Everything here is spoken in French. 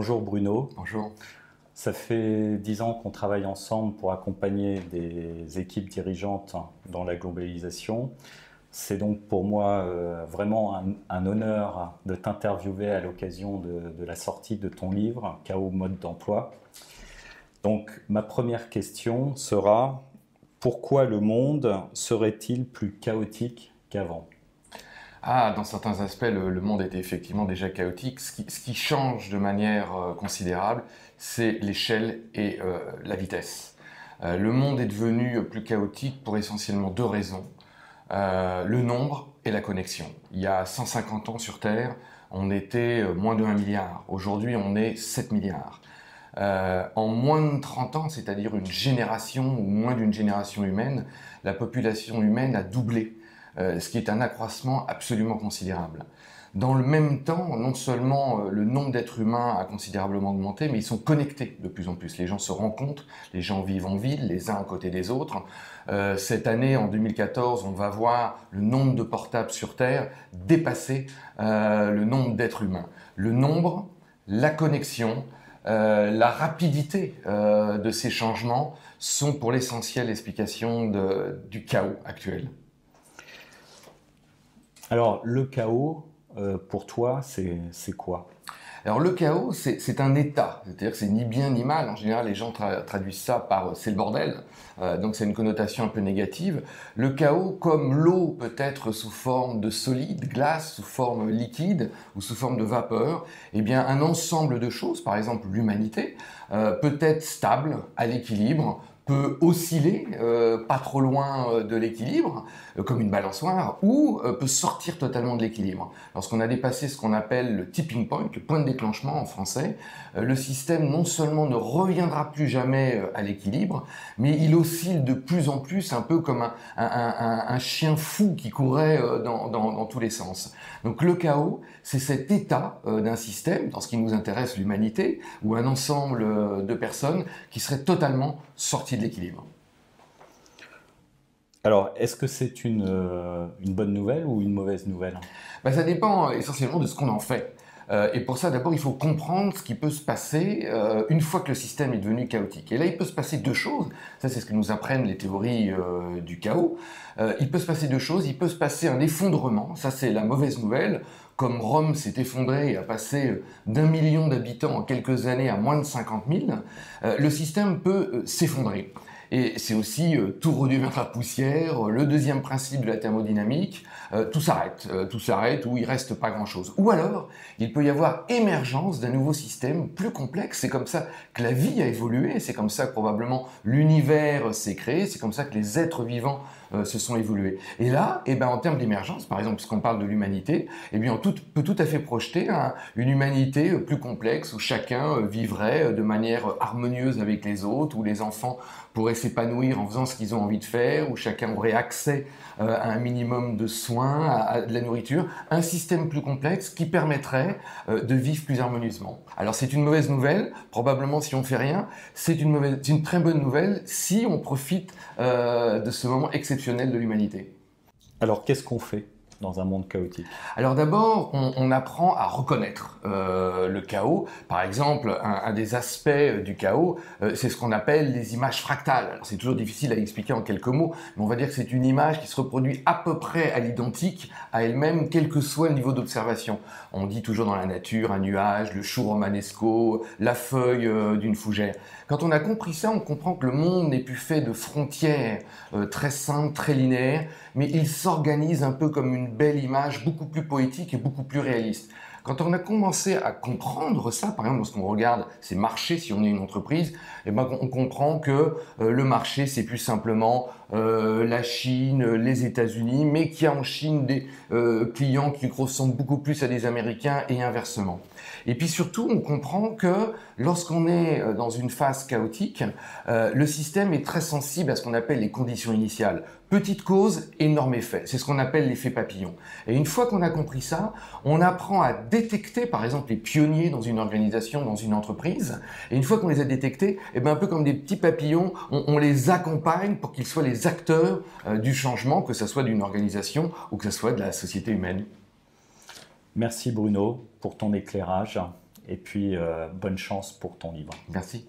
Bonjour Bruno. Bonjour. Ça fait 10 ans qu'on travaille ensemble pour accompagner des équipes dirigeantes dans la globalisation. C'est donc pour moi vraiment un honneur de t'interviewer à l'occasion de la sortie de ton livre, Chaos mode d'emploi. Donc ma première question sera, pourquoi le monde serait-il plus chaotique qu'avant ? Dans certains aspects, le monde était effectivement déjà chaotique. Ce qui change de manière considérable, c'est l'échelle et la vitesse. Le monde est devenu plus chaotique pour essentiellement deux raisons. Le nombre et la connexion. Il y a 150 ans sur Terre, on était moins de 1 milliard. Aujourd'hui, on est 7 milliards. En moins de 30 ans, c'est-à-dire une génération ou moins d'une génération humaine, la population humaine a doublé. Ce qui est un accroissement absolument considérable. Dans le même temps, non seulement le nombre d'êtres humains a considérablement augmenté, mais ils sont connectés de plus en plus. Les gens se rencontrent, les gens vivent en ville, les uns à côté des autres. Cette année, en 2014, on va voir le nombre de portables sur Terre dépasser le nombre d'êtres humains. Le nombre, la connexion, la rapidité de ces changements sont pour l'essentiel l'explication du chaos actuel. Alors, le chaos, pour toi, c'est quoi ? Alors, le chaos, c'est un état. C'est-à-dire que c'est ni bien ni mal. En général, les gens traduisent ça par « c'est le bordel ». Donc, c'est une connotation un peu négative. Le chaos, comme l'eau peut être sous forme de solide, glace, sous forme liquide ou sous forme de vapeur, eh bien, un ensemble de choses, par exemple l'humanité, peut être stable, à l'équilibre, peut osciller pas trop loin de l'équilibre, comme une balançoire, ou peut sortir totalement de l'équilibre. Lorsqu'on a dépassé ce qu'on appelle le tipping point, le point de déclenchement en français, le système non seulement ne reviendra plus jamais à l'équilibre, mais il oscille de plus en plus, un peu comme un chien fou qui courait dans tous les sens. Donc le chaos, c'est cet état d'un système, dans ce qui nous intéresse l'humanité, ou un ensemble de personnes qui seraient totalement sorties de l'équilibre. Alors, est-ce que c'est une bonne nouvelle ou une mauvaise nouvelle ? Ça dépend essentiellement de ce qu'on en fait. Et pour ça, d'abord, il faut comprendre ce qui peut se passer une fois que le système est devenu chaotique. Et là, il peut se passer deux choses. Ça, c'est ce que nous apprennent les théories du chaos. Il peut se passer deux choses. Il peut se passer un effondrement. Ça, c'est la mauvaise nouvelle. Comme Rome s'est effondrée et a passé d'1 million d'habitants en quelques années à moins de 50 000, le système peut s'effondrer. Et c'est aussi tout redeviendra poussière, le deuxième principe de la thermodynamique, tout s'arrête où il reste pas grand-chose. Ou alors, il peut y avoir émergence d'un nouveau système plus complexe, c'est comme ça que la vie a évolué, c'est comme ça que probablement l'univers s'est créé, c'est comme ça que les êtres vivants se sont évolués. Et là, en termes d'émergence, par exemple, puisqu'on parle de l'humanité, on peut tout à fait projeter une humanité plus complexe où chacun vivrait de manière harmonieuse avec les autres, où les enfants pourraient s'épanouir en faisant ce qu'ils ont envie de faire, où chacun aurait accès à un minimum de soins, à de la nourriture, un système plus complexe qui permettrait de vivre plus harmonieusement. Alors c'est une mauvaise nouvelle, probablement si on ne fait rien, c'est une très bonne nouvelle si on profite de ce moment exceptionnel de l'humanité. Alors, qu'est-ce qu'on fait dans un monde chaotique ? Alors d'abord, on apprend à reconnaître le chaos. Par exemple, un des aspects du chaos, c'est ce qu'on appelle les images fractales. Alors c'est toujours difficile à expliquer en quelques mots, mais on va dire que c'est une image qui se reproduit à peu près à l'identique à elle-même, quel que soit le niveau d'observation. On dit toujours dans la nature un nuage, le chou romanesco, la feuille d'une fougère. Quand on a compris ça, on comprend que le monde n'est plus fait de frontières très simples, très linéaires, mais il s'organise un peu comme une belle image beaucoup plus poétique et beaucoup plus réaliste. Quand on a commencé à comprendre ça, par exemple lorsqu'on regarde ces marchés, si on est une entreprise, on comprend que le marché c'est plus simplement la Chine, les États-Unis, mais qu'il y a en Chine des clients qui ressemblent beaucoup plus à des Américains et inversement. Et puis surtout, on comprend que lorsqu'on est dans une phase chaotique, le système est très sensible à ce qu'on appelle les conditions initiales. Petite cause, énorme effet. C'est ce qu'on appelle l'effet papillon. Et une fois qu'on a compris ça, on apprend à détecter, par exemple, les pionniers dans une organisation, dans une entreprise. Et une fois qu'on les a détectés, un peu comme des petits papillons, on les accompagne pour qu'ils soient les acteurs du changement, que ce soit d'une organisation ou que ce soit de la société humaine. Merci Bruno pour ton éclairage. Et puis, bonne chance pour ton livre. Merci.